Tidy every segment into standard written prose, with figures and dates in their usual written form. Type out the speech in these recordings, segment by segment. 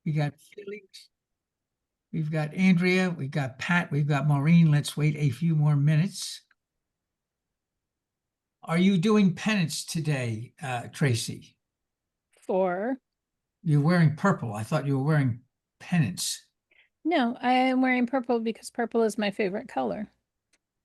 We got Felix. We've got Andrea. We've got Pat. We've got Maureen. Let's wait a few more minutes. Are you doing penance today, Tracie? You're wearing purple. I thought you were wearing penance. No, I am wearing purple because purple is my favorite color.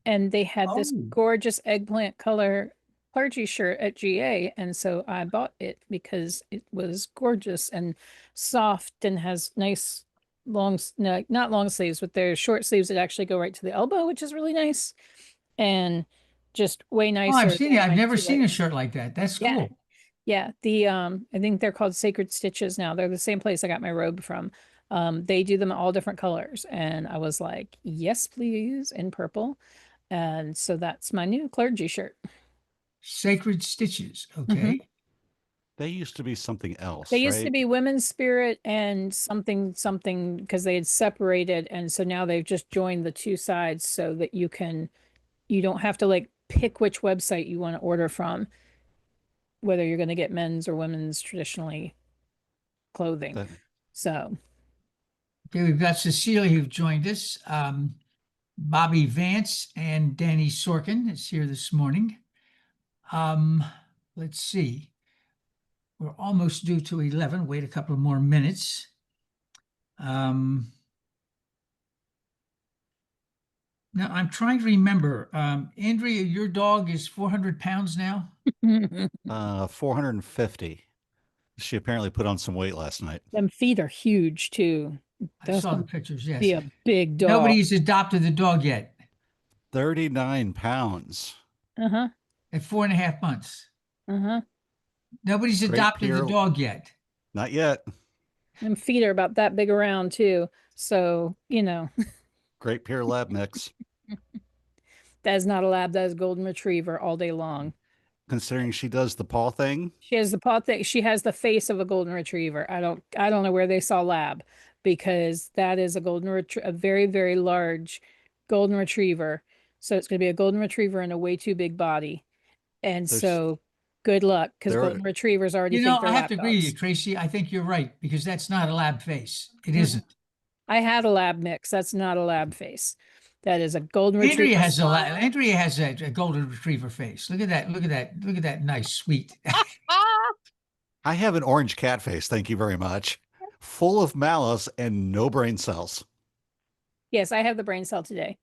And they had this gorgeous eggplant color clergy shirt at GA. And so I bought it because it was gorgeous and soft and has nice long, no, not long sleeves, but they're short sleeves that actually go right to the elbow, which is really nice. And just way nicer. Oh, I've seen it. I've never seen a shirt like that. That's cool. Yeah. The I think they're called Sacred Stitches now. They're the same place I got my robe from. They do them all different colors. And I was like, yes, please, in purple. And so that's my new clergy shirt. Sacred Stitches. Okay. They used to be something else. They used to be Women's Spirit and something because they had separated. And so now they've just joined the two sides so that you don't have to like pick which website you want to order from, whether you're going to get men's or women's traditionally clothing. So. Okay, we've got Cecilia who joined us. Bobby Vance and Danny Sorkin is here this morning. Let's see. We're almost due to 11. Wait a couple more minutes. Now I'm trying to remember. Andrea, your dog is 400 pounds now? 450. She apparently put on some weight last night. Them feet are huge too. I saw the pictures, yes. Be a big dog. Nobody's adopted the dog yet. 39 pounds. At 4.5 months. Nobody's adopted the dog yet. Not yet. Them feet are about that big around too. So, Great Pyre Lab mix. That is not a lab. That is golden retriever all day long. Considering she does the paw thing. She has the paw thing. She has the face of a golden retriever. I don't know where they saw lab, because that is a a very, very large golden retriever. So it's going to be a golden retriever in a way too big body. And so good luck, because golden retrievers already think they're I have to agree with dogs. you, Tracie. I think you're right, because that's not a lab face. It isn't. I had a lab mix. That's not a lab face. That is a golden retriever. Andrea has a golden retriever face. Look at that. Look at that. Look at that nice, sweet. I have an orange cat face. Thank you very much. Full of malice and no brain cells. Yes, I have the brain cell today.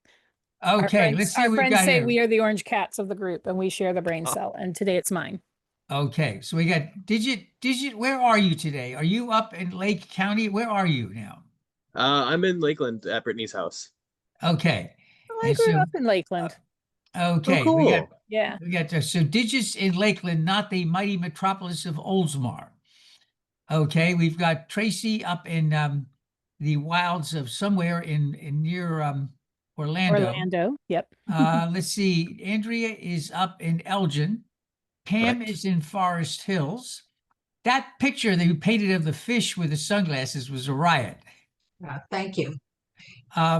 Okay, let's see. Our friends say we are the orange cats of the group, and we share the brain cell. And today it's mine. Okay, so we got Digit. Where are you today? Are you up in Lake County? Where are you now? I'm in Lakeland at Brittany's house. Okay. I grew up in Lakeland. Okay. Oh, cool. We got so Digits in Lakeland, not the mighty metropolis of Oldsmar. Okay, we've got Tracie up in the wilds of somewhere in near Orlando. Orlando, yep. Let's see. Andrea is up in Elgin. Pam is in Forest Hills. That picture that you painted of the fish with the sunglasses was a riot. Thank you.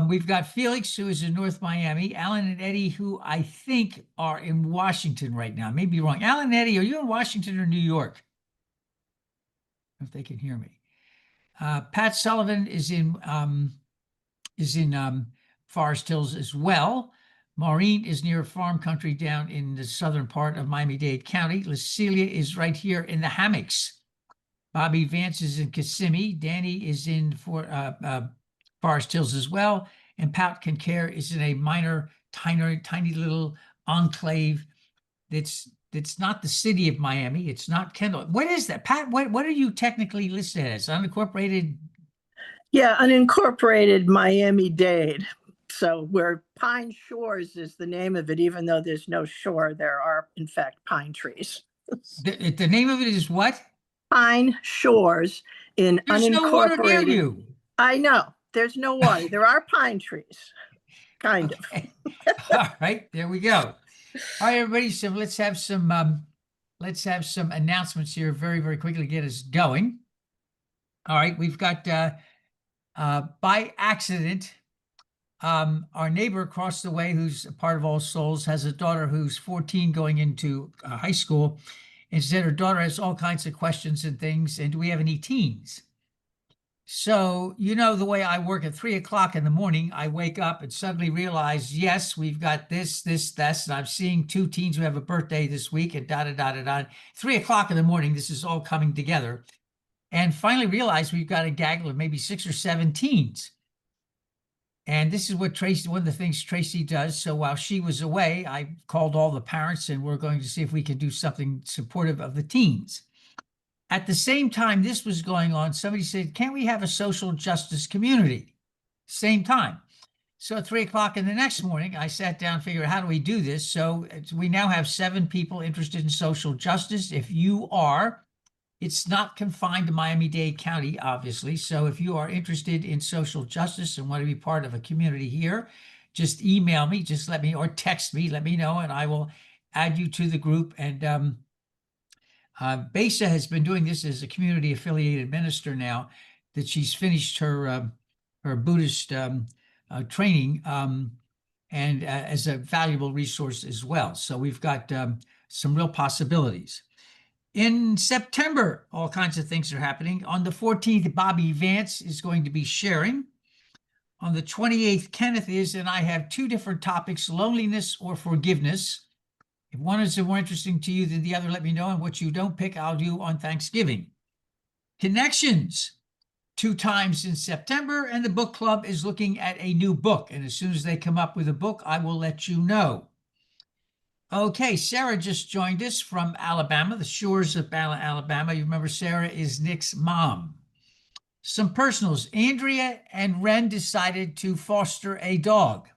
We've got Felix, who is in North Miami. Alan and Eddie, who I think are in Washington right now. Maybe wrong. Alan and Eddie, are you in Washington or New York? If they can hear me. Pat Sullivan is in Forest Hills as well. Maureen is near farm country down in the southern part of Miami-Dade County. Lucilia is right here in the hammocks. Bobby Vance is in Kissimmee. Danny is in Forest Hills as well. And Pat Kincaid is in a minor, tiny little enclave that's not the city of Miami. It's not Kendall. What is that? Pat, what are you technically listed as? Unincorporated? Yeah, unincorporated Miami-Dade. So where Pine Shores is the name of it, even though there's no shore, there are, in fact, pine trees. The name of it is what? Pine Shores in There's unincorporated. No water near you. I know. There's no water. There are pine trees, kind of. All right, there we go. All right, everybody. So let's have some announcements here very, very quickly to get us going. All right, we've got by accident, our neighbor across the way, who's a part of All Souls, has a daughter who's 14 going into high school. And said her daughter has all kinds of questions and things. And do we have any teens? So, you know, the way I work at 3 o'clock in the morning, I wake up and suddenly realize, yes, we've got this, and I'm seeing 2 teens who have a birthday this week and da, da, da, da, da. 3 o'clock in the morning, this is all coming together. And finally realize we've got a gaggle of maybe 6 or 7 teens. And this is what Tracie, one of the things Tracie does. So while she was away, I called all the parents and we're going to see if we can do something supportive of the teens. At the same time this was going on, somebody said, can't we have a social justice community? Same time. So at 3 o'clock in the next morning, I sat down, figured, how do we do this? So we now have 7 people interested in social justice. If you are, it's not confined to Miami-Dade County, obviously. So if you are interested in social justice and want to be part of a community here, just email me, just let me, or text me, let me know, and I will add you to the group. And Besa has been doing this as a community affiliated minister now that she's finished her her Buddhist training, and as a valuable resource as well. So we've got some real possibilities. In September, all kinds of things are happening. On the 14th, Bobby Vance is going to be sharing. On the 28th, Kenneth is, and I have 2 different topics, loneliness or forgiveness. If one is more interesting to you than the other, let me know. And what you don't pick, I'll do on Thanksgiving. Connections, 2 times in September, and the book club is looking at a new book. And as soon as they come up with a book, I will let you know. Okay, Sarah just joined us from Alabama, the shores of Alabama. You remember Sarah is Nick's mom. Some personals. Andrea and Ren decided to foster a dog.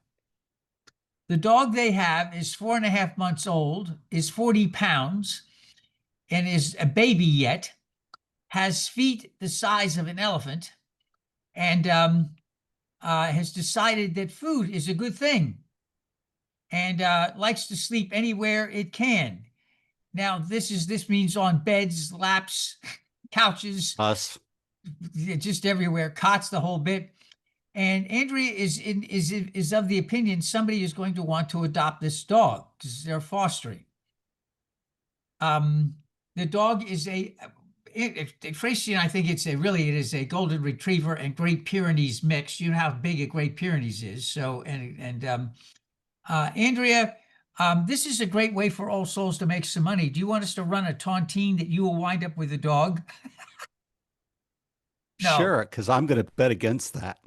The dog they have is 4.5 months old, is 40 pounds, and is a baby yet, has feet the size of an elephant, and has decided that food is a good thing, and likes to sleep anywhere it can. Now, this means on beds, laps, couches, Us. just everywhere, cots, the whole bit. And Andrea is of the opinion somebody is going to want to adopt this dog because they're fostering. The dog is Tracie and I think it is a golden retriever and Great Pyrenees mix. You know how big a Great Pyrenees is. So, Andrea, this is a great way for All Souls to make some money. Do you want us to run a tontine that you will wind up with a dog? No. Sure, because I'm going to bet against that.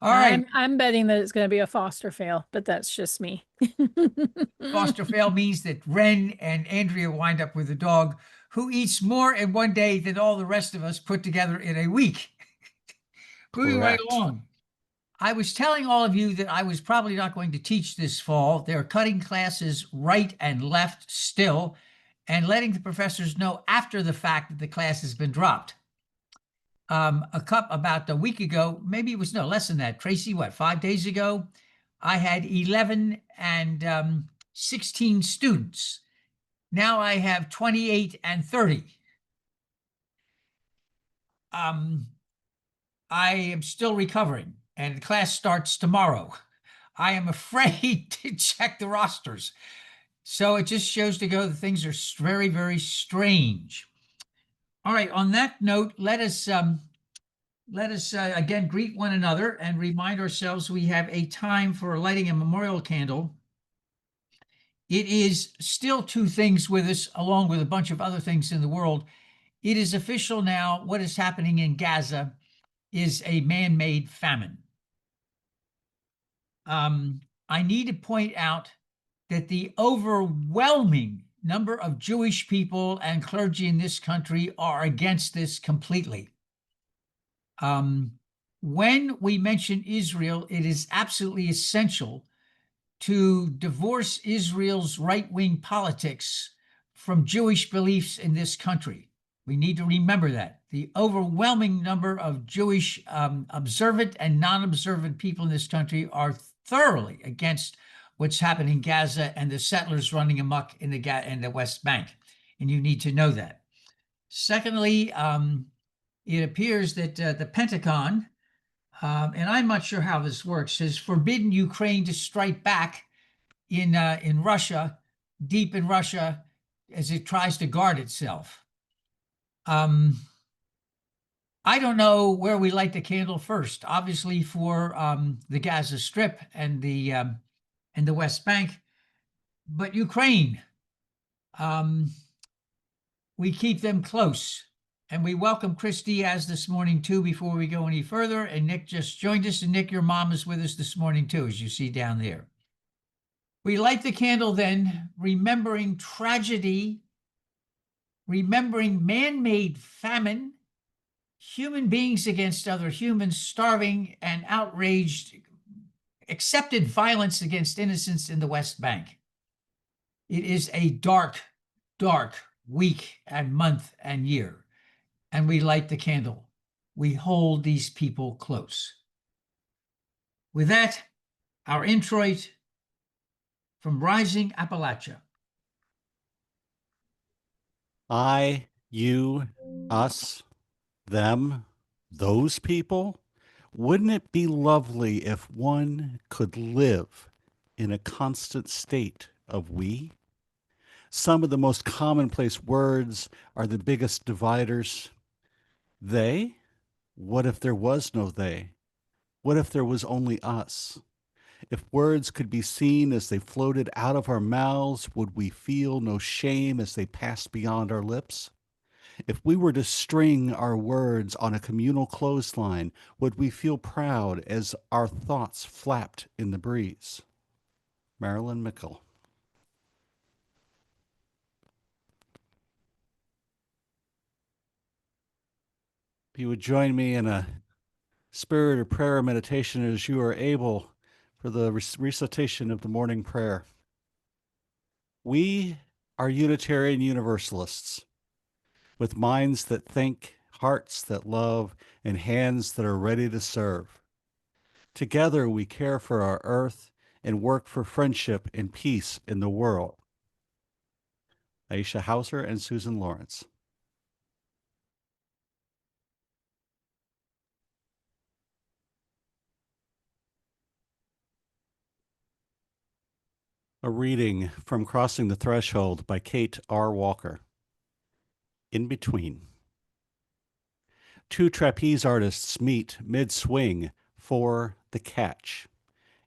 All right. I'm betting that it's going to be a foster fail, but that's just me. Foster fail means that Ren and Andrea wind up with a dog who eats more in one day than all the rest of us put together in a week. Moving right Correct. along. I was telling all of you that I was probably not going to teach this fall. They're cutting classes right and left still and letting the professors know after the fact that the class has been dropped. About a week ago, maybe it was no less than that. Tracie, 5 days ago, I had 11 and 16 students. Now I have 28 and 30. I am still recovering, and the class starts tomorrow. I am afraid to check the rosters. So it just shows to go that things are very, very strange. All right, on that note, let us again greet one another and remind ourselves we have a time for lighting a memorial candle. It is still 2 things with us, along with a bunch of other things in the world. It is official now. What is happening in Gaza is a man-made famine. I need to point out that the overwhelming number of Jewish people and clergy in this country are against this completely. When we mention Israel, it is absolutely essential to divorce Israel's right-wing politics from Jewish beliefs in this country. We need to remember that. The overwhelming number of Jewish observant and non-observant people in this country are thoroughly against what's happening in Gaza and the settlers running amok in the West Bank. And you need to know that. Secondly, it appears that the Pentagon, and I'm not sure how this works, has forbidden Ukraine to strike back in Russia, deep in Russia, as it tries to guard itself. I don't know where we light the candle first. Obviously, for the Gaza Strip and the West Bank, but Ukraine, um, we keep them close. And we welcome Chris Diaz this morning too. Before we go any further, and Nick just joined us. And Nick, your mom is with us this morning too, as you see down there. We light the candle then, remembering tragedy, remembering man-made famine, human beings against other humans, starving and outraged, accepted violence against innocents in the West Bank. It is a dark, dark week and month and year, and we light the candle. We hold these people close. With that, our introit from Rising Appalachia. I, you, us, them, those people. Wouldn't it be lovely if one could live in a constant state of we? Some of the most commonplace words are the biggest dividers. They? What if there was no they? What if there was only us? If words could be seen as they floated out of our mouths, would we feel no shame as they passed beyond our lips? If we were to string our words on a communal clothesline, would we feel proud as our thoughts flapped in the breeze? Marilyn Mickle. If you would join me in a spirit of prayer and meditation as you are able for the recitation of the morning prayer. We are Unitarian Universalists with minds that think, hearts that love, and hands that are ready to serve. Together we care for our earth and work for friendship and peace in the world. Aisha Hauser and Susan Lawrence. A reading from Crossing the Threshold by Kate R. Walker. In Between. Two trapeze artists meet mid-swing for the catch.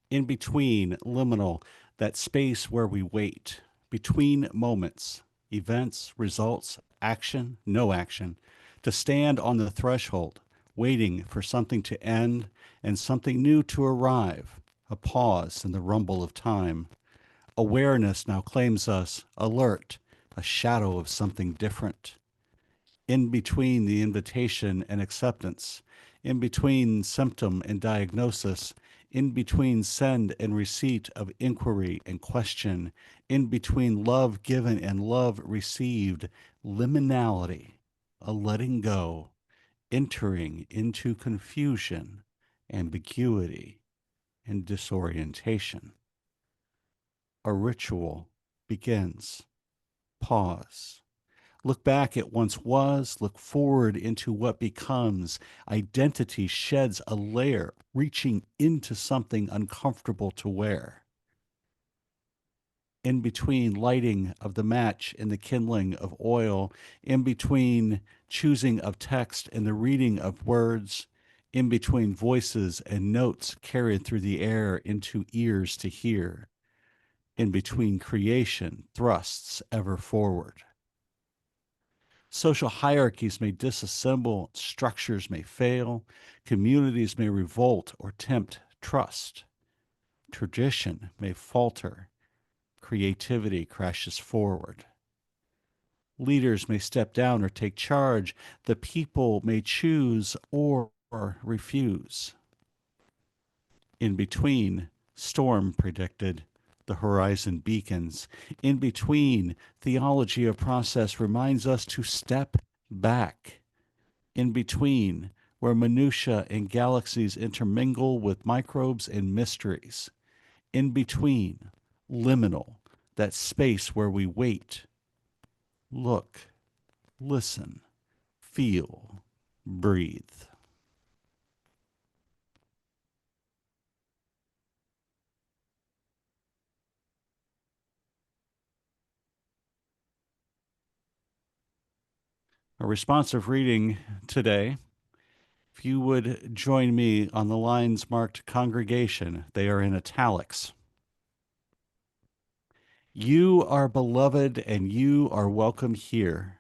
In between, liminal, that space where we wait. Between moments, events, results, action, no action. To stand on the threshold, waiting for something to end and something new to arrive. A pause in the rumble of time. Awareness now claims us, alert, a shadow of something different. In between the invitation and acceptance, in between symptom and diagnosis, in between send and receipt of inquiry and question, in between love given and love received, liminality, a letting go, entering into confusion, ambiguity, and disorientation. A ritual begins. Pause. Look back at once was, look forward into what becomes. Identity sheds a layer, reaching into something uncomfortable to wear. In between lighting of the match and the kindling of oil, in between choosing of text and the reading of words, in between voices and notes carried through the air into ears to hear. In between creation thrusts ever forward. Social hierarchies may disassemble, structures may fail, communities may revolt or tempt trust. Tradition may falter, creativity crashes forward. Leaders may step down or take charge, the people may choose or refuse. In between, storm predicted, the horizon beacons. In between, theology of process reminds us to step back. In between, where minutiae and galaxies intermingle with microbes and mysteries. In between, liminal, that space where we wait, look, listen, feel, breathe. A responsive reading today If you would join me on the lines marked congregation, they are in italics. You are beloved and you are welcome here.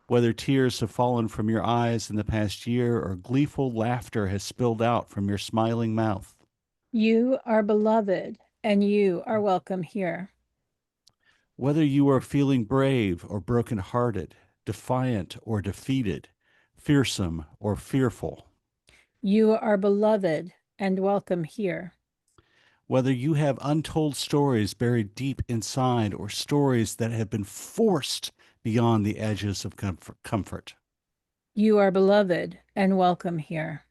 Whether tears have fallen from your eyes in the past year or gleeful laughter has spilled out from your smiling mouth. You are beloved and you are welcome here. Whether you are feeling brave or broken-hearted, defiant or defeated, fearsome or fearful. You are beloved and welcome here. Whether you have untold stories buried deep inside or stories that have been forced beyond the edges of comfort. You are beloved and welcome here.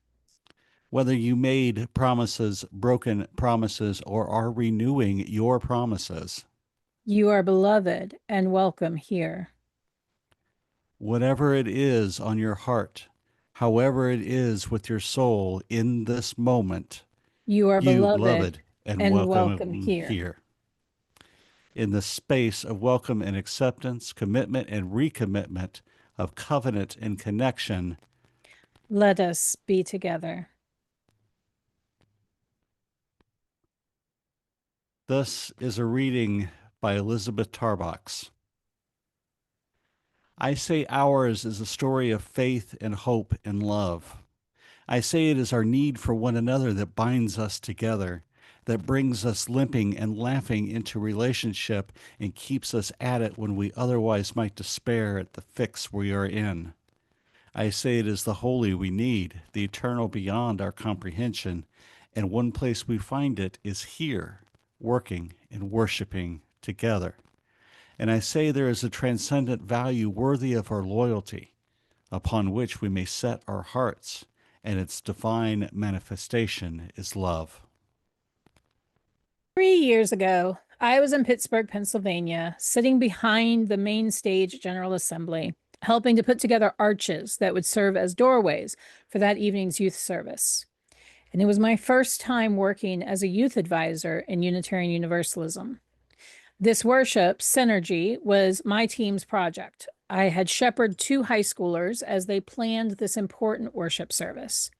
Whether you made promises, broken promises, or are renewing your promises. You are beloved and welcome here. Whatever it is on your heart, however it is with your soul in this moment, You are you, beloved and welcome here. here. In the space of welcome and acceptance, commitment and recommitment, of covenant and connection, Let us be together. this is a reading by Elizabeth Tarbox. I say ours is a story of faith and hope and love. I say it is our need for one another that binds us together, that brings us limping and laughing into relationship and keeps us at it when we otherwise might despair at the fix we are in. I say it is the holy we need, the eternal beyond our comprehension, and one place we find it is here, working and worshiping together. And I say there is a transcendent value worthy of our loyalty, upon which we may set our hearts, and its divine manifestation is love. 3 years ago, I was in Pittsburgh, Pennsylvania, sitting behind the main stage General Assembly, helping to put together arches that would serve as doorways for that evening's youth service. And it was my first time working as a youth advisor in Unitarian Universalism. This worship, Synergy, was my team's project. I had shepherded 2 high schoolers as they planned this important worship service.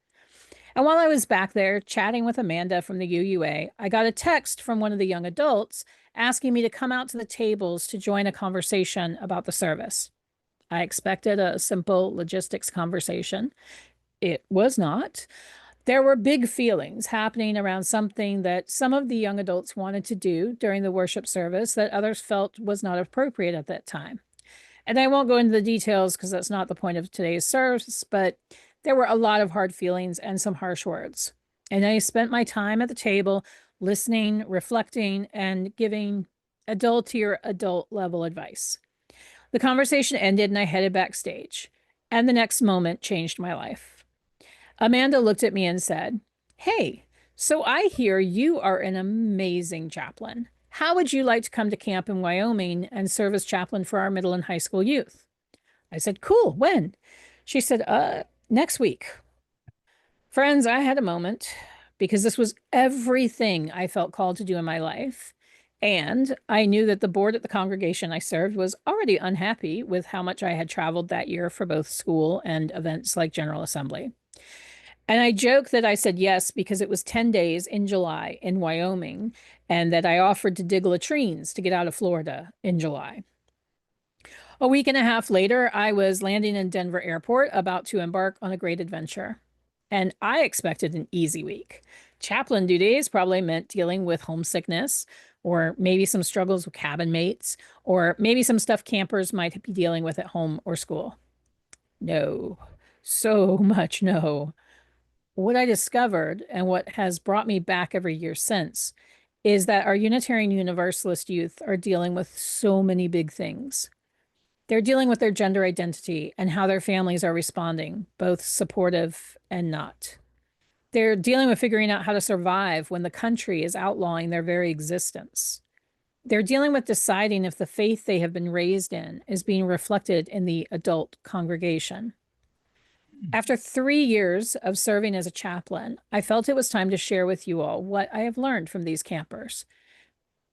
And while I was back there chatting with Amanda from the UUA, I got a text from one of the young adults asking me to come out to the tables to join a conversation about the service. I expected a simple logistics conversation. It was not. There were big feelings happening around something that some of the young adults wanted to do during the worship service that others felt was not appropriate at that time. And I won't go into the details because that's not the point of today's service, but there were a lot of hard feelings and some harsh words. And I spent my time at the table listening, reflecting, and giving adultier adult level advice. The conversation ended and I headed backstage. And the next moment changed my life. Amanda looked at me and said, "Hey, so I hear you are an amazing chaplain. How would you like to come to camp in Wyoming and serve as chaplain for our middle and high school youth?" I said, "Cool, when?" She said, "Next week." Friends, I had a moment because this was everything I felt called to do in my life. And I knew that the board at the congregation I served was already unhappy with how much I had traveled that year for both school and events like General Assembly. And I joke that I said yes because it was 10 days in July in Wyoming and that I offered to dig latrines to get out of Florida in July. A week and a half later, I was landing in Denver Airport about to embark on a great adventure. And I expected an easy week. Chaplain duties probably meant dealing with homesickness, or maybe some struggles with cabin mates, or maybe some stuff campers might be dealing with at home or school. No, so much no. What I discovered, and what has brought me back every year since, is that our Unitarian Universalist youth are dealing with so many big things. They're dealing with their gender identity and how their families are responding, both supportive and not. They're dealing with figuring out how to survive when the country is outlawing their very existence. They're dealing with deciding if the faith they have been raised in is being reflected in the adult congregation. After 3 years of serving as a chaplain, I felt it was time to share with you all what I have learned from these campers.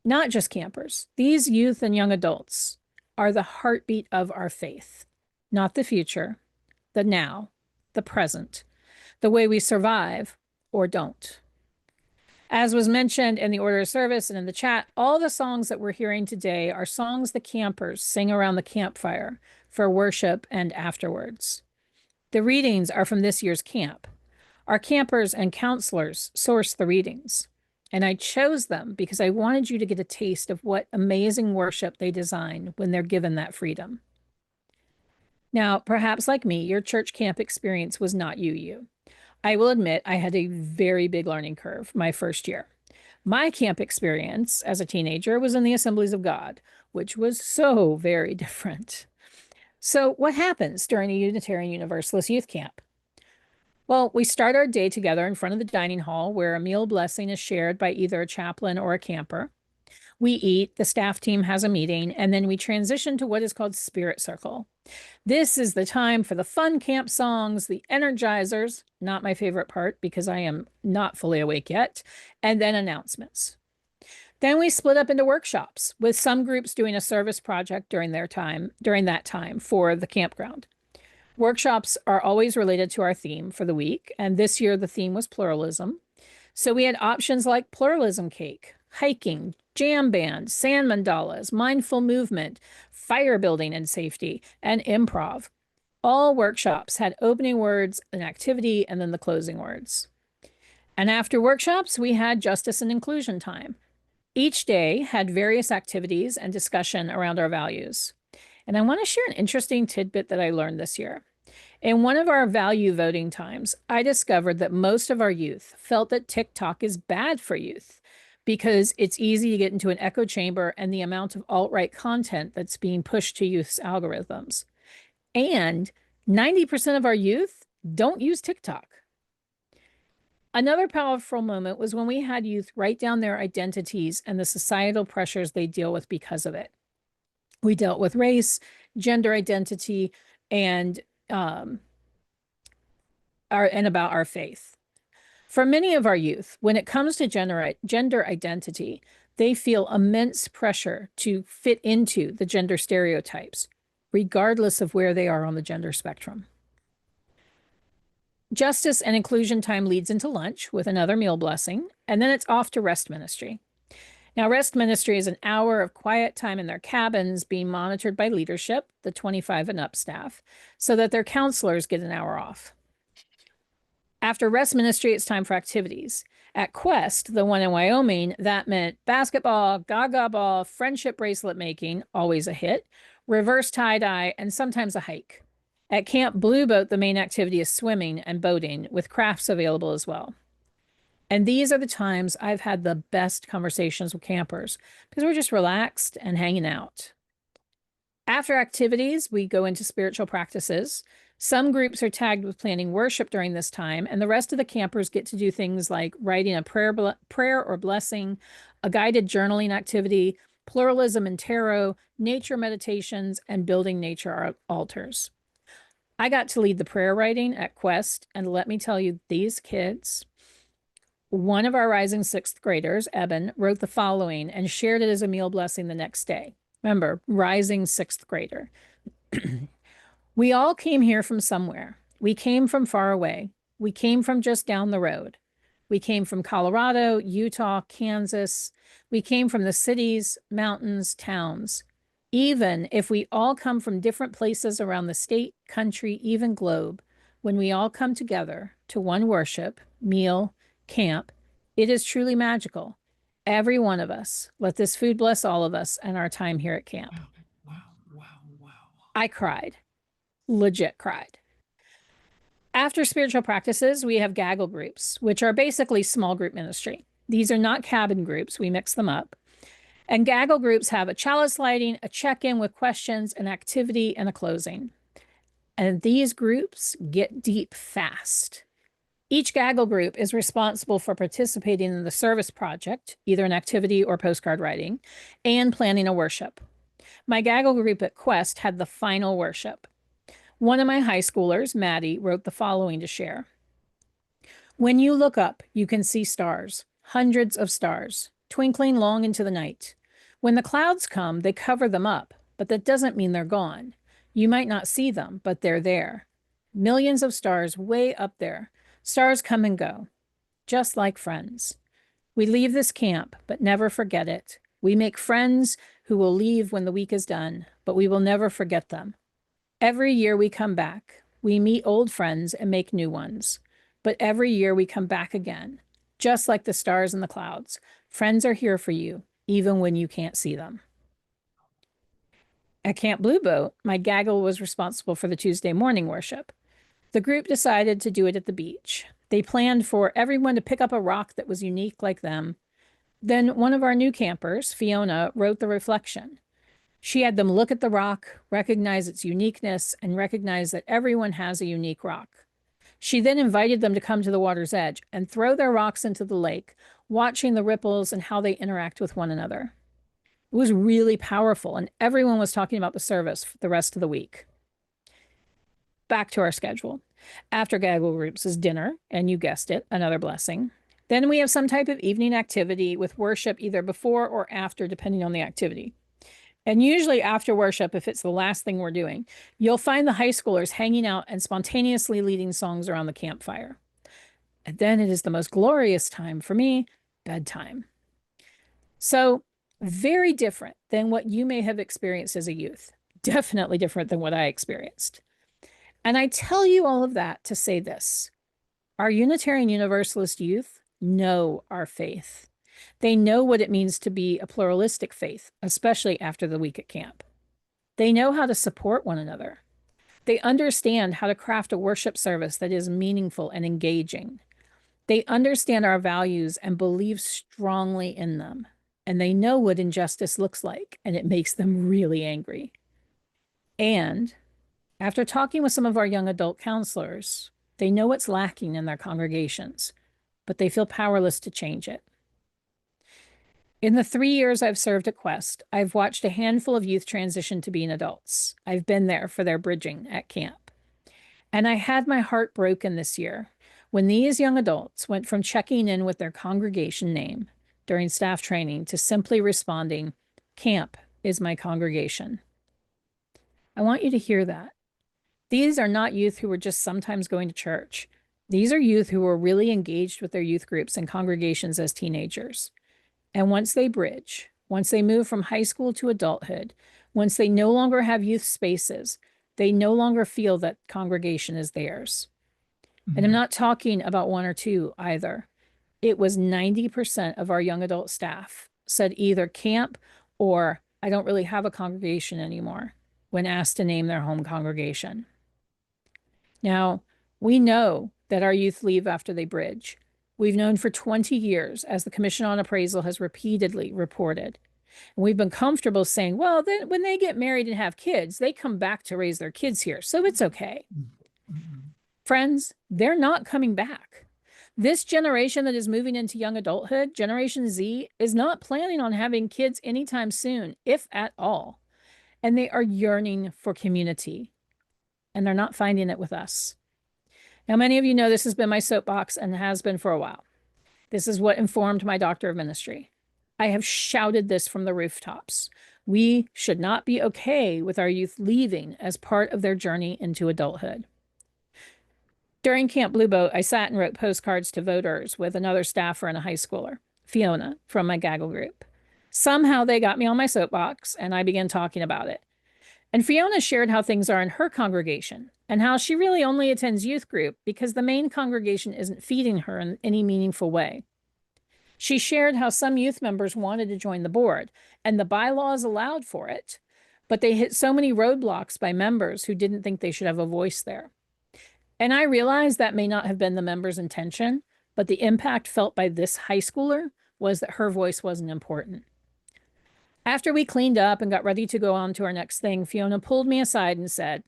Not just campers, these youth and young adults are the heartbeat of our faith, not the future, the now, the present. the way we survive or don't. As was mentioned in the order of service and in the chat, all the songs that we're hearing today are songs the campers sing around the campfire for worship and afterwards. The readings are from this year's camp. Our campers and counselors source the readings, and I chose them because I wanted you to get a taste of what amazing worship they design when they're given that freedom. Now, perhaps like me, your church camp experience was not UU. I will admit I had a very big learning curve my first year. My camp experience as a teenager was in the Assemblies of God, which was so very different. So what happens during a Unitarian Universalist youth camp? Well, we start our day together in front of the dining hall where a meal blessing is shared by either a chaplain or a camper. We eat, the staff team has a meeting, and then we transition to what is called Spirit Circle. This is the time for the fun camp songs, the energizers, not my favorite part because I am not fully awake yet, and then announcements. Then we split up into workshops, with some groups doing a service project during that time for the campground. Workshops are always related to our theme for the week, and this year the theme was pluralism. So we had options like pluralism cake, hiking, jam band, sand mandalas, mindful movement, fire building and safety, and improv. All workshops had opening words, an activity, and then the closing words. And after workshops, we had justice and inclusion time. Each day had various activities and discussion around our values. And I want to share an interesting tidbit that I learned this year. In one of our value voting times, I discovered that most of our youth felt that TikTok is bad for youth because it's easy to get into an echo chamber and the amount of alt-right content that's being pushed to youth's algorithms. And 90% of our youth don't use TikTok. Another powerful moment was when we had youth write down their identities and the societal pressures they deal with because of it. We dealt with race, gender identity, and about our faith. For many of our youth, when it comes to gender identity, they feel immense pressure to fit into the gender stereotypes, regardless of where they are on the gender spectrum. Justice and inclusion time leads into lunch with another meal blessing, and then it's off to rest ministry. Now, rest ministry is an hour of quiet time in their cabins being monitored by leadership, the 25 and up staff, so that their counselors get an hour off. After rest ministry, it's time for activities. At Quest, the one in Wyoming, that meant basketball, gaga ball, friendship bracelet making, always a hit, reverse tie-dye, and sometimes a hike. At Camp Blue Boat, the main activity is swimming and boating, with crafts available as well. And these are the times I've had the best conversations with campers because we're just relaxed and hanging out. After activities, we go into spiritual practices. Some groups are tagged with planning worship during this time, and the rest of the campers get to do things like writing a prayer or blessing, a guided journaling activity, pluralism and tarot, nature meditations, and building nature altars. I got to lead the prayer writing at Quest, and let me tell you, these kids... One of our rising sixth graders, Eben, wrote the following and shared it as a meal blessing the next day. Remember, rising sixth grader. We all came here from somewhere. We came from far away. We came from just down the road. We came from Colorado, Utah, Kansas. We came from the cities, mountains, towns. Even if we all come from different places around the state, country, even globe, when we all come together to one worship, meal, camp, it is truly magical. Every one of us, let this food bless all of us and our time here at camp. Wow. I cried, legit cried. After spiritual practices, we have gaggle groups, which are basically small group ministry. These are not cabin groups, we mix them up. And gaggle groups have a chalice lighting, a check-in with questions, an activity, and a closing. And these groups get deep fast. Each gaggle group is responsible for participating in the service project, either an activity or postcard writing, and planning a worship. My gaggle group at Quest had the final worship. One of my high schoolers, Maddie, wrote the following to share. When you look up, you can see stars, hundreds of stars, twinkling long into the night. When the clouds come, they cover them up, but that doesn't mean they're gone. You might not see them, but they're there. Millions of stars way up there. Stars come and go, just like friends. We leave this camp, but never forget it. We make friends who will leave when the week is done, but we will never forget them. Every year we come back. We meet old friends and make new ones. But every year we come back again, just like the stars in the clouds. Friends are here for you, even when you can't see them. At Camp Blue Boat, my gaggle was responsible for the Tuesday morning worship. The group decided to do it at the beach. They planned for everyone to pick up a rock that was unique like them. Then one of our new campers, Fiona, wrote the reflection. She had them look at the rock, recognize its uniqueness, and recognize that everyone has a unique rock. She then invited them to come to the water's edge and throw their rocks into the lake, watching the ripples and how they interact with one another. It was really powerful, and everyone was talking about the service for the rest of the week. Back to our schedule. After gaggle groups is dinner, and you guessed it, another blessing. Then we have some type of evening activity with worship either before or after, depending on the activity. And usually after worship, if it's the last thing we're doing, you'll find the high schoolers hanging out and spontaneously leading songs around the campfire. And then it is the most glorious time for me, bedtime. So very different than what you may have experienced as a youth. Definitely different than what I experienced. And I tell you all of that to say this. Our Unitarian Universalist youth know our faith. They know what it means to be a pluralistic faith, especially after the week at camp. They know how to support one another. They understand how to craft a worship service that is meaningful and engaging. They understand our values and believe strongly in them. And they know what injustice looks like, and it makes them really angry. And after talking with some of our young adult counselors, they know what's lacking in their congregations, but they feel powerless to change it. In the 3 years I've served at Quest, I've watched a handful of youth transition to being adults. I've been there for their bridging at camp. And I had my heart broken this year when these young adults went from checking in with their congregation name during staff training to simply responding, "Camp is my congregation." I want you to hear that. These are not youth who were just sometimes going to church. These are youth who were really engaged with their youth groups and congregations as teenagers. And once they bridge, once they move from high school to adulthood, once they no longer have youth spaces, they no longer feel that congregation is theirs. And I'm not talking about one or two either. It was 90% of our young adult staff said either camp or I don't really have a congregation anymore when asked to name their home congregation. Now, we know that our youth leave after they bridge. We've known for 20 years, as the Commission on Appraisal has repeatedly reported. And we've been comfortable saying, well, then when they get married and have kids, they come back to raise their kids here, so it's okay. Friends, they're not coming back. This generation that is moving into young adulthood, Generation Z, is not planning on having kids anytime soon, if at all. And they are yearning for community. And they're not finding it with us. Now, many of you know this has been my soapbox and has been for a while. This is what informed my doctor of ministry. I have shouted this from the rooftops. We should not be okay with our youth leaving as part of their journey into adulthood. During Camp Blue Boat, I sat and wrote postcards to voters with another staffer and a high schooler, Fiona, from my gaggle group. Somehow they got me on my soapbox and I began talking about it. And Fiona shared how things are in her congregation and how she really only attends youth group because the main congregation isn't feeding her in any meaningful way. She shared how some youth members wanted to join the board and the bylaws allowed for it, but they hit so many roadblocks by members who didn't think they should have a voice there. And I realized that may not have been the members' intention, but the impact felt by this high schooler was that her voice wasn't important. After we cleaned up and got ready to go on to our next thing, Fiona pulled me aside and said,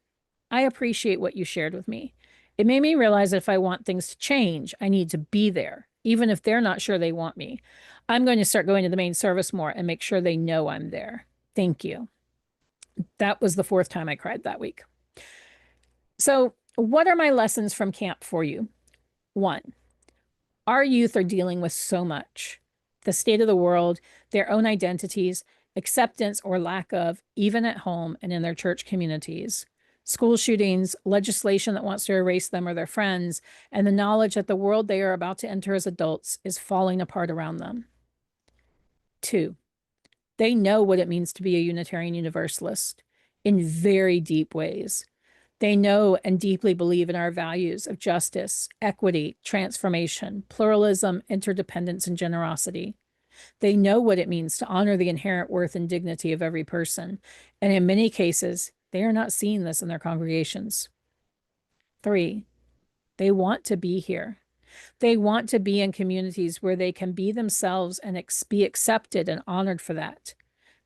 "I appreciate what you shared with me. It made me realize that if I want things to change, I need to be there, even if they're not sure they want me. I'm going to start going to the main service more and make sure they know I'm there. Thank you." That was the 4th time I cried that week. So, what are my lessons from camp for you? 1, our youth are dealing with so much. The state of the world, their own identities, acceptance or lack of, even at home and in their church communities, School shootings, legislation that wants to erase them or their friends, and the knowledge that the world they are about to enter as adults is falling apart around them. 2, they know what it means to be a Unitarian Universalist in very deep ways. They know and deeply believe in our values of justice, equity, transformation, pluralism, interdependence, and generosity. They know what it means to honor the inherent worth and dignity of every person. And in many cases, they are not seeing this in their congregations. 3, they want to be here. They want to be in communities where they can be themselves and be accepted and honored for that.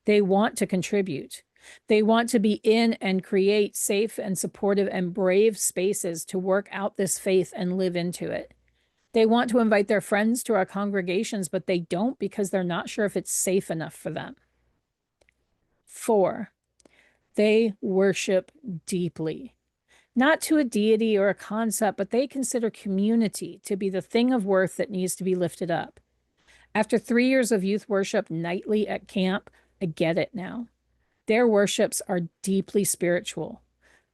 They want to contribute. They want to be in and create safe and supportive and brave spaces to work out this faith and live into it. They want to invite their friends to our congregations, but they don't because they're not sure if it's safe enough for them. 4, they worship deeply. Not to a deity or a concept, but they consider community to be the thing of worth that needs to be lifted up. After 3 years of youth worship nightly at camp, I get it now. Their worships are deeply spiritual.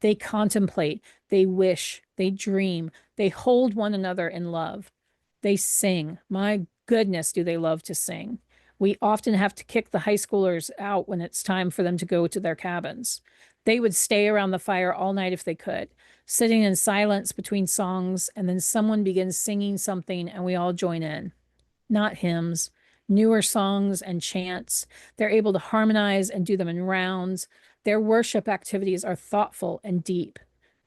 They contemplate, they wish, they dream, they hold one another in love. They sing. My goodness, do they love to sing. We often have to kick the high schoolers out when it's time for them to go to their cabins. They would stay around the fire all night if they could, sitting in silence between songs, and then someone begins singing something and we all join in. Not hymns, newer songs and chants. They're able to harmonize and do them in rounds. Their worship activities are thoughtful and deep.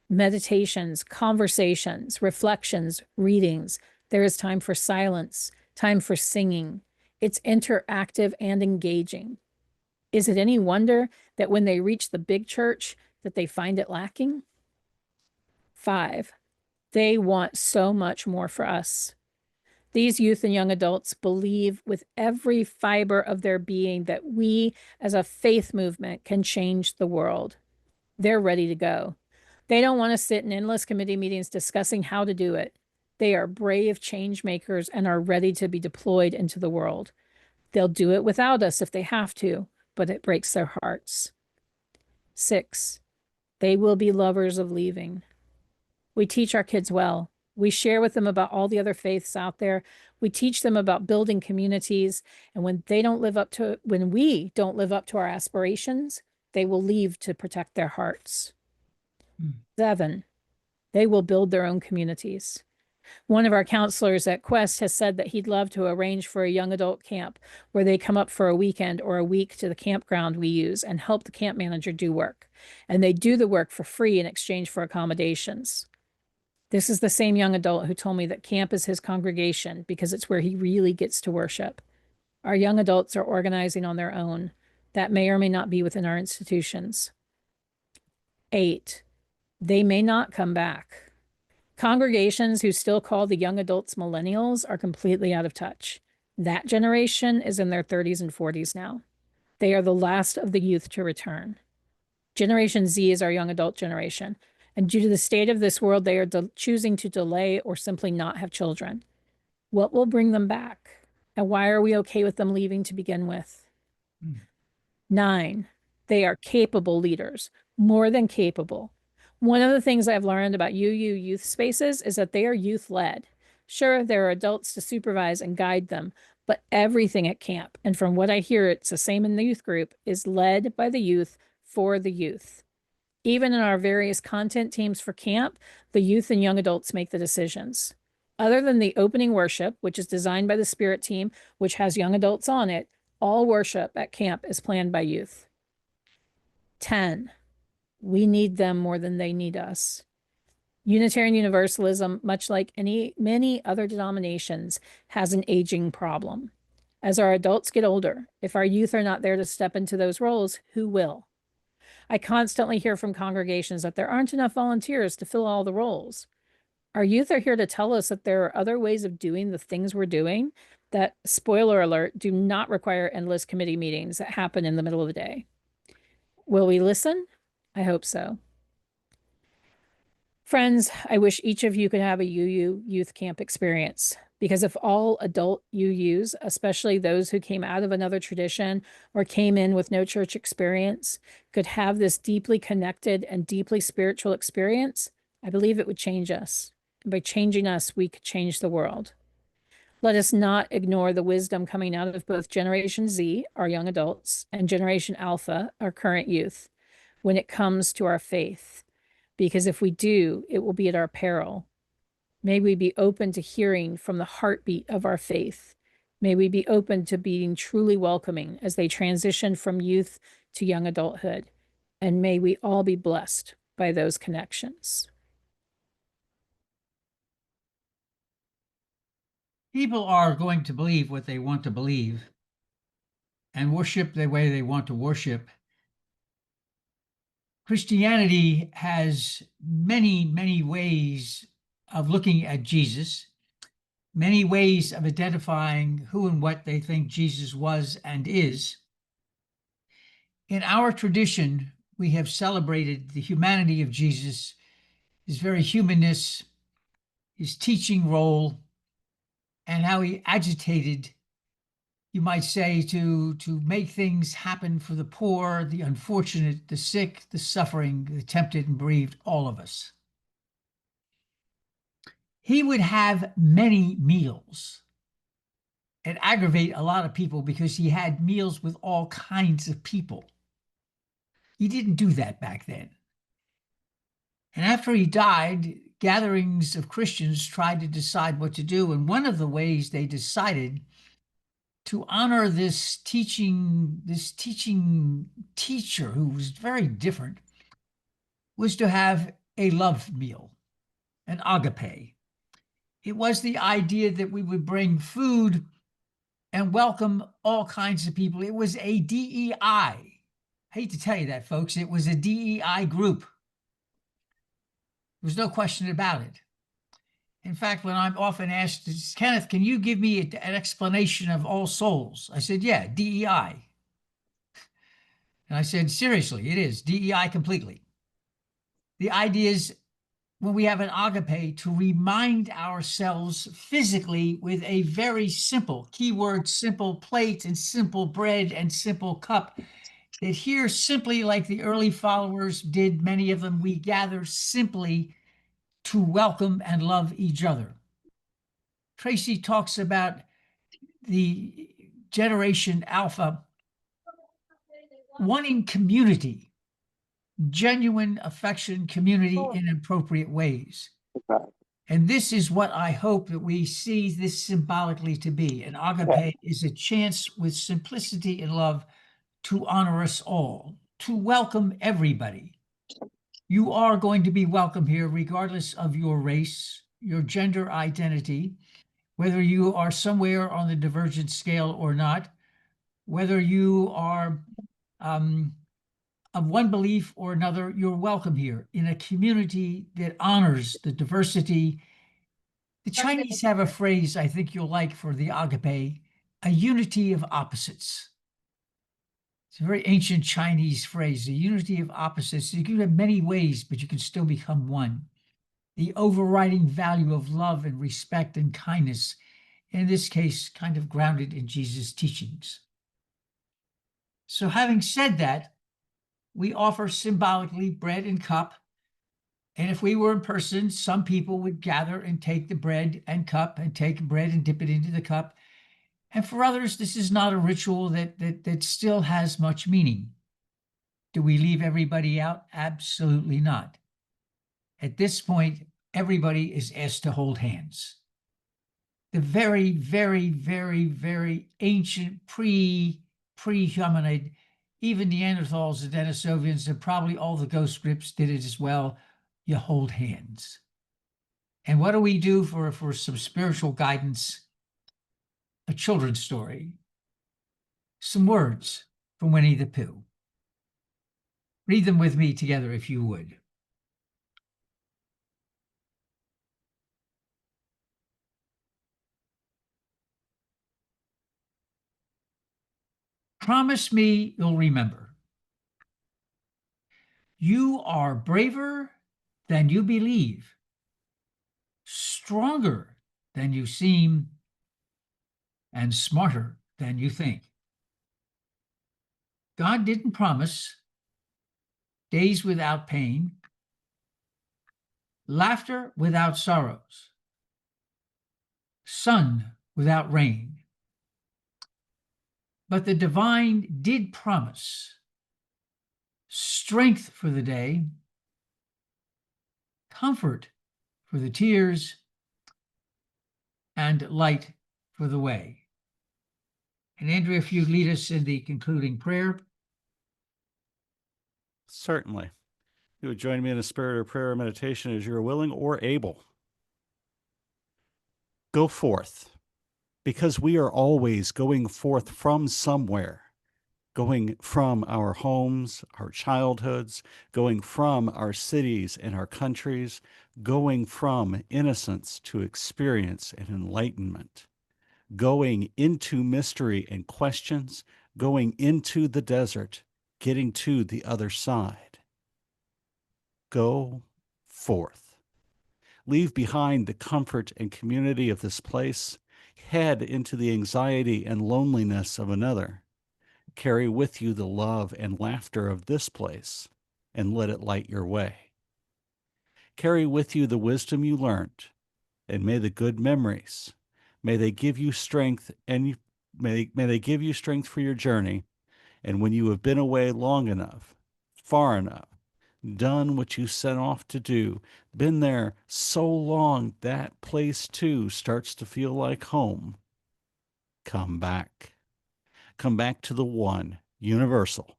Meditations, conversations, reflections, readings. There is time for silence, time for singing. It's interactive and engaging. Is it any wonder that when they reach the big church that they find it lacking? 5, they want so much more for us. These youth and young adults believe with every fiber of their being that we as a faith movement can change the world. They're ready to go. They don't want to sit in endless committee meetings discussing how to do it. They are brave change makers and are ready to be deployed into the world. They'll do it without us if they have to, but it breaks their hearts. 6, they will be lovers of leaving. We teach our kids well. We share with them about all the other faiths out there. We teach them about building communities. And when we don't live up to our aspirations, they will leave to protect their hearts. 7, they will build their own communities. One of our counselors at Quest has said that he'd love to arrange for a young adult camp where they come up for a weekend or a week to the campground we use and help the camp manager do work. And they do the work for free in exchange for accommodations. This is the same young adult who told me that camp is his congregation because it's where he really gets to worship. Our young adults are organizing on their own. That may or may not be within our institutions. 8, they may not come back. Congregations who still call the young adults millennials are completely out of touch. That generation is in their 30s and 40s now. They are the last of the youth to return. Generation Z is our young adult generation. And due to the state of this world, they are choosing to delay or simply not have children. What will bring them back? And why are we okay with them leaving to begin with? 9, they are capable leaders, more than capable. One of the things I've learned about U.U youth spaces is that they are youth-led. Sure, there are adults to supervise and guide them, but everything at camp, and from what I hear, it's the same in the youth group, is led by the youth for the youth. Even in our various content teams for camp, the youth and young adults make the decisions. Other than the opening worship, which is designed by the Spirit team, which has young adults on it, all worship at camp is planned by youth. 10, we need them more than they need us. Unitarian Universalism, much like many other denominations, has an aging problem. As our adults get older, if our youth are not there to step into those roles, who will? I constantly hear from congregations that there aren't enough volunteers to fill all the roles. Our youth are here to tell us that there are other ways of doing the things we're doing that, spoiler alert, do not require endless committee meetings that happen in the middle of the day. Will we listen? I hope so. Friends, I wish each of you could have a UU youth camp experience, because if all adult UUs, especially those who came out of another tradition or came in with no church experience, could have this deeply connected and deeply spiritual experience, I believe it would change us. And by changing us, we could change the world. Let us not ignore the wisdom coming out of both Generation Z, our young adults, and Generation Alpha, our current youth, when it comes to our faith. Because if we do, it will be at our peril. May we be open to hearing from the heartbeat of our faith. May we be open to being truly welcoming as they transition from youth to young adulthood. And may we all be blessed by those connections. People are going to believe what they want to believe and worship the way they want to worship. Christianity has many, many ways of looking at Jesus, many ways of identifying who and what they think Jesus was and is. In our tradition, we have celebrated the humanity of Jesus, his very humanness, his teaching role, and how he agitated, you might say, to make things happen for the poor, the unfortunate, the sick, the suffering, the tempted and bereaved, all of us. He would have many meals and aggravate a lot of people because he had meals with all kinds of people. He didn't do that back then. And after he died, gatherings of Christians tried to decide what to do. And one of the ways they decided to honor this teaching teacher who was very different was to have a love meal, an agape. It was the idea that we would bring food and welcome all kinds of people. It was a DEI. I hate to tell you that, folks. It was a DEI group. There's no question about it. In fact, when I'm often asked, Kenneth, can you give me an explanation of All Souls? I said, yeah, DEI. And I said, seriously, it is DEI completely. The idea is when we have an agape to remind ourselves physically with a very simple, keyword simple plate and simple bread and simple cup, that here simply like the early followers did, many of them, we gather simply to welcome and love each other. Tracie talks about the Generation Alpha wanting community, genuine affection, community in appropriate ways. And this is what I hope that we see this symbolically to be. An agape is a chance with simplicity and love to honor us all, to welcome everybody. You are going to be welcome here, regardless of your race, your gender identity, whether you are somewhere on the divergent scale or not, whether you are of one belief or another, you're welcome here in a community that honors the diversity. The Chinese have a phrase I think you'll like for the agape, a unity of opposites. It's a very ancient Chinese phrase, a unity of opposites. You can have many ways, but you can still become one. The overriding value of love and respect and kindness, in this case, kind of grounded in Jesus' teachings. So having said that, we offer symbolically bread and cup. And if we were in person, some people would gather and take the bread and cup and take bread and dip it into the cup. And for others, this is not a ritual that still has much meaning. Do we leave everybody out? Absolutely not. At this point, everybody is asked to hold hands. The very, very, very, very ancient pre-hominid, even Neanderthals and Denisovians, and probably all the ghost groups did it as well. You hold hands. And what do we do for some spiritual guidance? A children's story. Some words from Winnie the Pooh. Read them with me together if you would. Promise me you'll remember. You are braver than you believe, stronger than you seem, and smarter than you think. God didn't promise days without pain, laughter without sorrows, sun without rain. But the divine did promise strength for the day, comfort for the tears, and light for the way. And Andrea, if you lead us in the concluding prayer. Certainly. You would join me in a spirit of prayer and meditation as you're willing or able. Go forth, because we are always going forth from somewhere, going from our homes, our childhoods, going from our cities and our countries, going from innocence to experience and enlightenment, going into mystery and questions, going into the desert, getting to the other side. Go forth. Leave behind the comfort and community of this place. Head into the anxiety and loneliness of another. Carry with you the love and laughter of this place, and let it light your way. Carry with you the wisdom you learned, and may the good memories, may they give you strength, and may they give you strength for your journey. And when you have been away long enough, far enough, done what you set off to do, been there so long that place too starts to feel like home, come back. Come back to the one, universal,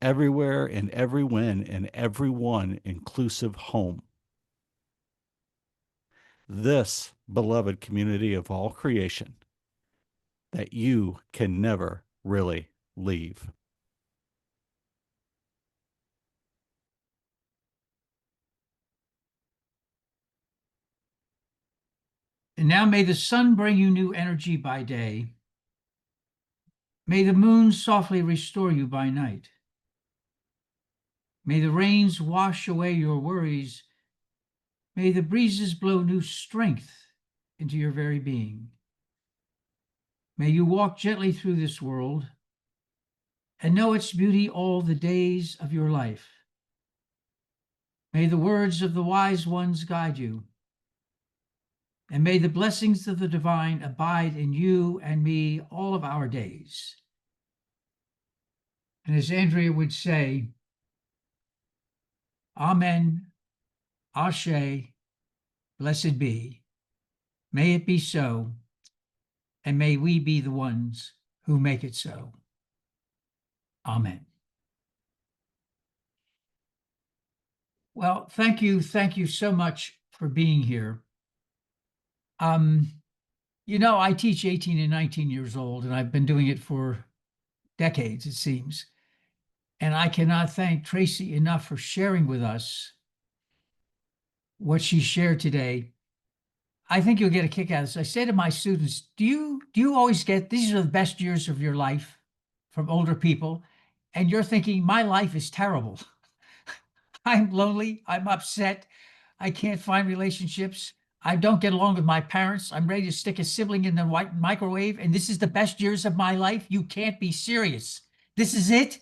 everywhere and every when and everyone inclusive home. This beloved community of all creation that you can never really leave. And now may the sun bring you new energy by day. May the moon softly restore you by night. May the rains wash away your worries. May the breezes blow new strength into your very being. May you walk gently through this world and know its beauty all the days of your life. May the words of the wise ones guide you. And may the blessings of the divine abide in you and me all of our days. And as Andrea would say, Amen, Ashe, blessed be. May it be so, and may we be the ones who make it so. Amen. Well, thank you so much for being here. I teach 18 and 19 years old, and I've been doing it for decades, it seems. And I cannot thank Tracie enough for sharing with us what she shared today. I think you'll get a kick out of this. I say to my students, do you always get, these are the best years of your life from older people, and you're thinking, my life is terrible. I'm lonely, I'm upset, I can't find relationships, I don't get along with my parents, I'm ready to stick a sibling in the microwave, and this is the best years of my life? You can't be serious. This is it?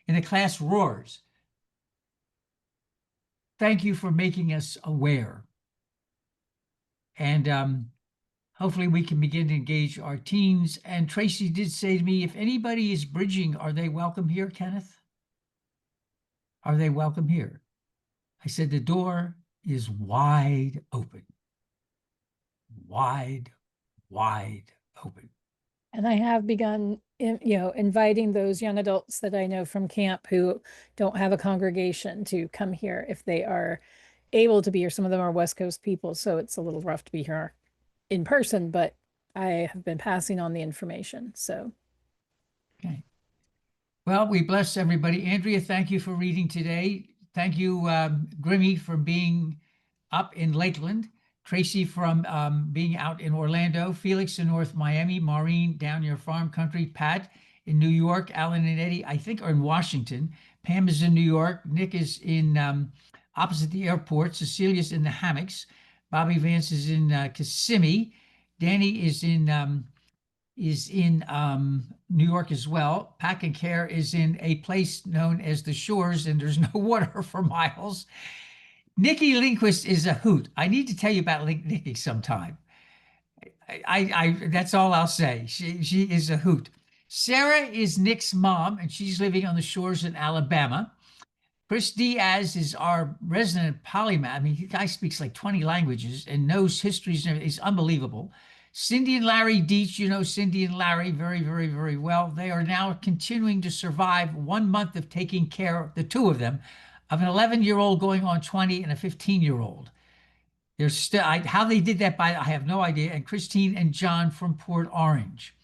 And the class roars. Thank you for making us aware. And hopefully we can begin to engage our teens. And Tracie did say to me, if anybody is bridging, are they welcome here, Kenneth? Are they welcome here? I said, the door is wide open. Wide, wide open. And I have begun, inviting those young adults that I know from camp who don't have a congregation to come here if they are able to be here. Some of them are West Coast people, so it's a little rough to be here in person, but I have been passing on the information, so. Okay. Well, we bless everybody. Andrea, thank you for reading today. Thank you, Grimmy, for being up in Lakeland. Tracie from being out in Orlando, Felix in North Miami, Maureen down near farm country, Pat in New York, Alan and Eddie, I think, are in Washington. Pam is in New York. Nick is in opposite the airport. Cecilia's in the hammocks. Bobby Vance is in Kissimmee. Danny is in New York as well. Pack and Care is in a place known as the Shores, and there's no water for miles. Nikki Lindquist is a hoot. I need to tell you about Nikki sometime. That's all I'll say. She is a hoot. Sarah is Nick's mom, and she's living on the shores in Alabama. Chris Diaz is our resident polymath. I mean, the guy speaks like 20 languages and knows histories. He's unbelievable. Cindy and Larry Dietz, you know Cindy and Larry very, very, very well. They are now continuing to survive 1 month of taking care, the two of them, of an 11-year-old going on 20 and a 15-year-old. They're still, how they did that I have no idea. And Christine and John from Port Orange.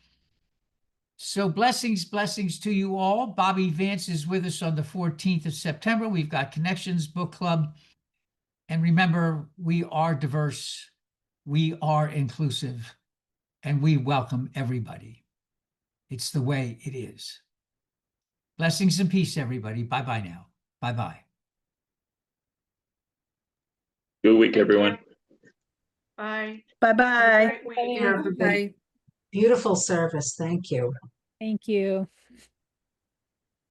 So blessings to you all. Bobby Vance is with us on the 14th of September. We've got Connections Book Club. And remember, we are diverse, we are inclusive, and we welcome everybody. It's the way it is. Blessings and peace, everybody. Bye-bye now. Bye-bye. Good week, everyone. Bye. Bye-bye. Have a great week. Bye. Bye. Beautiful service. Thank you. Thank you.